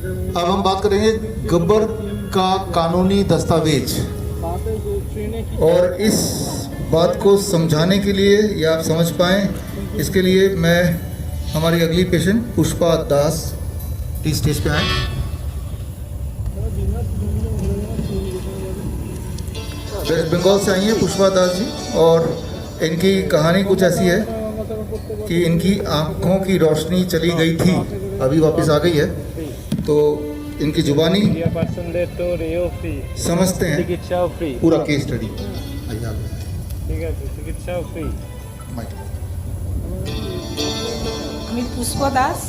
अब हम बात करेंगे गब्बर का कानूनी दस्तावेज, और इस बात को समझाने के लिए या आप समझ पाएँ इसके लिए मैं हमारी अगली patient Pushpa Das please stage पे आए। वेस्ट बंगाल से आई हैं पुष्पा दास जी, और इनकी कहानी कुछ ऐसी है कि इनकी आँखों की रोशनी चली गई थी, अभी वापस आ गई है। तो इनकी जुबानी समझते हैं पूरा केस स्टडी। আমি পুষ্পা দাস,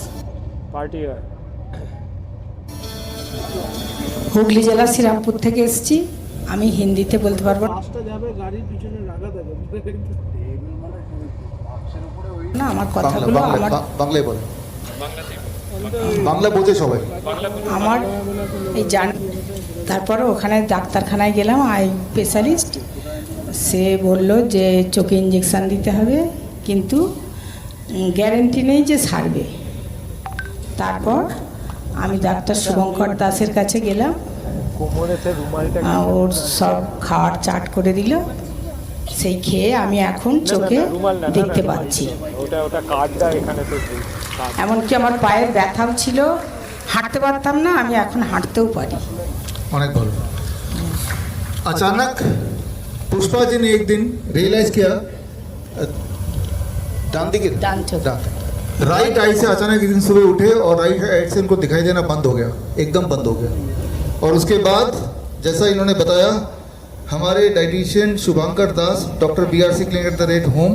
হুগলি জেলা শ্রীরামপুর থেকে এসেছি। আমি হিন্দিতে বলতে পারবো না, আমার কথাগুলো আমার বাংলায় বলে, বাংলা বোঝে সবাই আমার এই জান। তারপরে ওখানে ডাক্তারখানায় গেলাম, আই স্পেশালিস্ট, সে বলল যে চোখে ইঞ্জেকশান দিতে হবে, কিন্তু গ্যারেন্টি নেই যে সারবে। তারপর আমি ডাক্তার শুভঙ্কর দাসের কাছে গেলাম, ওর সব খাওয়ার চার্ট করে দিল, সেই খেয়ে আমি এখন চোখে দেখতে পাচ্ছি। এমনকি আমার পায়ের ব্যথাও ছিল, হাঁটতে পারতাম না, আমি এখন হাঁটতেও পারি। অনেক ভালো। अचानक पुष्पा जी ने एक दिन रियलाइज किया, राइट आई से अचानक एक दिन सुबह उठे और राइट साइड से उनको दिखाई देना बंद हो गया, एकदम बंद हो गया। और उसके बाद जैसा इन्होंने बताया, हमारे dietitian Shubhankar Das doctor BRC clinic at the rate home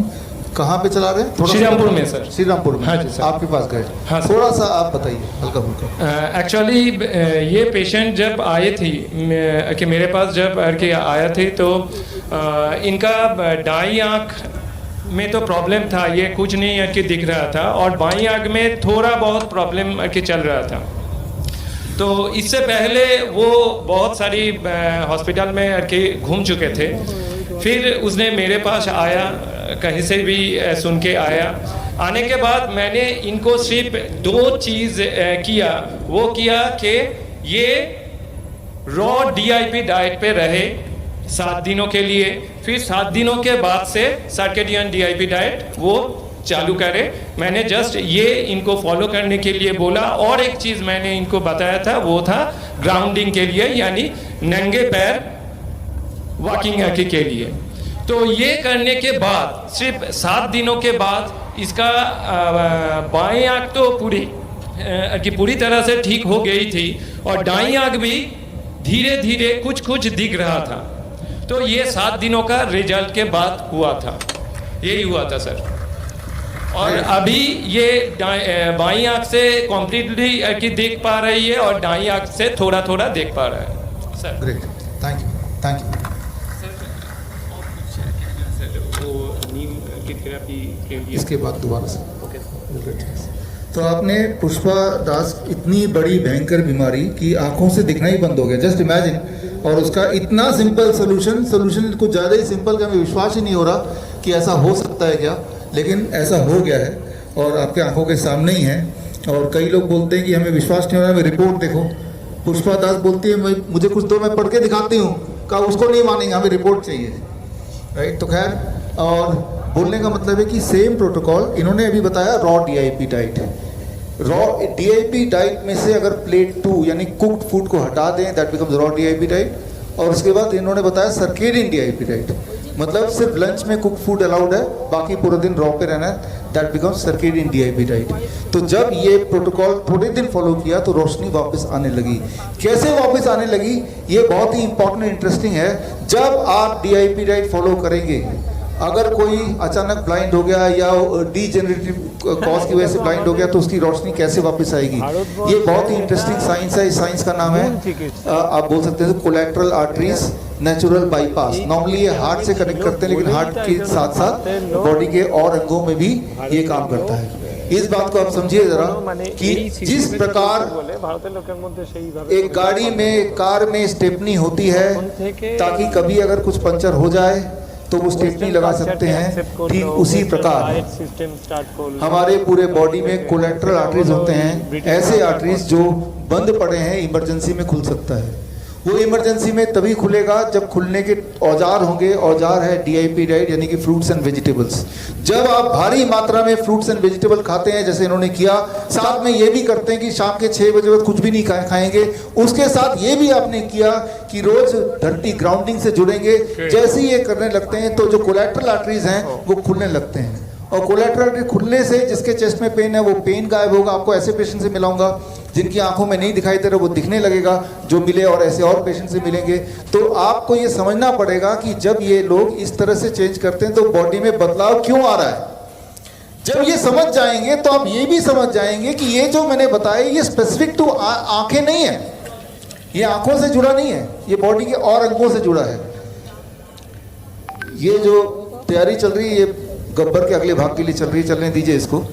कहाँ पे चला रहे हैं? श्रीरामपुर में सर। श्रीरामपुर में। हाँ जी सर। आपके पास गए? हाँ सर। थोड़ा सा आप बताइए हल्का फुल्का। एक्चुअली ये पेशेंट जब आए थी कि मेरे पास जब के आया थे तो इनका दाई आँख में तो प्रॉब्लम था, ये कुछ नहीं कि दिख रहा था, और बाई आँख में थोड़ा बहुत प्रॉब्लम कि चल रहा था। तो इससे पहले वो बहुत सारी हॉस्पिटल में के घूम चुके थे। फिर उसने मेरे पास आया, कहीं से भी सुन के आया। आने के बाद मैंने इनको सिर्फ 2 चीज़ किया। वो किया कि ये रॉ DIP डाइट पे रहे 7 दिनों के लिए, फिर 7 दिनों के बाद से सर्केडियन DIP डाइट वो चालू करे। मैंने जस्ट ये इनको फॉलो करने के लिए बोला। और एक चीज़ मैंने इनको बताया था, वो था ग्राउंडिंग के लिए, यानी नंगे पैर वॉकिंग के लिए। तो ये करने के बाद सिर्फ 7 दिनों के बाद इसका बाएं आँख तो पूरी तरह से ठीक हो गई थी, और दाईं आँख भी धीरे धीरे कुछ दिख रहा था। तो ये 7 दिनों का रिजल्ट के बाद हुआ था, यही हुआ था सर। और अभी ये बाईं आँख से कम्प्लीटली देख पा रही है, और दाईं आँख से थोड़ा थोड़ा देख पा रहा है sir. Great, thank you, thank you. इसके बाद दोबारा से। तो आपने पुष्पा दास इतनी बड़ी भयंकर बीमारी की आंखों से दिखना ही बंद हो गया, जस्ट इमेजिन, और उसका इतना सिंपल सोल्यूशन कुछ ज़्यादा ही सिंपल कि हमें विश्वास ही नहीं हो रहा कि ऐसा हो सकता है क्या, लेकिन ऐसा हो गया है और आपके आंखों के सामने ही है। और कई लोग बोलते हैं कि हमें विश्वास नहीं हो रहा, हमें रिपोर्ट देखो। पुष्पा दास बोलती है मुझे कुछ तो मैं पढ़ के दिखाती हूँ, कहा उसको नहीं मानेंगे, हमें रिपोर्ट चाहिए, राइट। तो खैर, और बोलने का मतलब है कि सेम प्रोटोकॉल इन्होंने अभी बताया raw DIP diet. Raw DIP diet में से अगर प्लेट 2 यानी कुक्ड फूड को हटा दें, that becomes raw DIP diet. और उसके बाद इन्होंने बताया सर्केडियन DIP डाइट, मतलब सिर्फ लंच में कुक फूड अलाउड है, बाकी पूरे दिन रॉ पे रहना है, that becomes circadian DIP diet. तो जब ये प्रोटोकॉल थोड़े दिन फॉलो किया तो रोशनी वापस आने लगी। कैसे वापस आने लगी, ये बहुत ही इंपॉर्टेंट इंटरेस्टिंग है। जब आप DIP डाइट फॉलो करेंगे, अगर कोई अचानक ब्लाइंड हो गया या डीजेनरेटिव कॉज की वजह से ब्लाइंड हो गया, तो उसकी रोशनी कैसे वापस आएगी, ये बहुत ही इंटरेस्टिंग साइंस है। इस साइंस का नाम है, आप बोल सकते हैं, collateral arteries natural bypass. Normally ये हार्ट से कनेक्ट करते हैं, लेकिन हार्ट के साथ साथ बॉडी के और अंगों में भी ये काम करता है। इस बात को आप समझिए जरा कि जिस प्रकार एक गाड़ी में, कार में स्टेपनी होती है ताकि कभी अगर कुछ पंचर हो जाए तो वो स्टेपनी लगा सकते हैं। ठीक उसी प्रकार हमारे पूरे बॉडी में कोलेट्रल आर्टरीज होते हैं, ऐसे आर्टरीज जो बंद पड़े हैं इमरजेंसी में खुल सकता है। वो इमरजेंसी में तभी खुलेगा जब खुलने के औजार होंगे। औजार है DIP डाइट यानी कि फ्रूट्स एंड वेजिटेबल्स। जब आप भारी मात्रा में फ्रूट्स एंड वेजिटेबल खाते हैं जैसे इन्होंने किया, साथ में ये भी करते हैं कि शाम के 6 बजे बाद कुछ भी नहीं खाएंगे, उसके साथ ये भी आपने किया कि रोज धरती ग्राउंडिंग से जुड़ेंगे। जैसे ही ये करने लगते हैं तो जो कोलेट्रल आर्टरीज हैं वो खुलने लगते हैं, और कोलेट्रल आर्टरी खुलने से जिसके चेस्ट में पेन है वो पेन गायब होगा। आपको ऐसे पेशेंट से मिलाऊंगा जिनकी आंखों में नहीं दिखाई दे रहा, वो दिखने लगेगा जो मिले, और ऐसे और पेशेंट से मिलेंगे। तो आपको ये समझना पड़ेगा कि जब ये लोग इस तरह से चेंज करते हैं तो बॉडी में बदलाव क्यों आ रहा है। जब ये समझ जाएंगे तो आप ये भी समझ जाएंगे कि ये जो मैंने बताया ये स्पेसिफिक टू आंखें नहीं है, ये आंखों से जुड़ा नहीं है, ये बॉडी के और अंगों से जुड़ा है। ये जो तैयारी चल रही है ये गब्बर के अगले भाग के लिए चल रही है, चलने दीजिए इसको।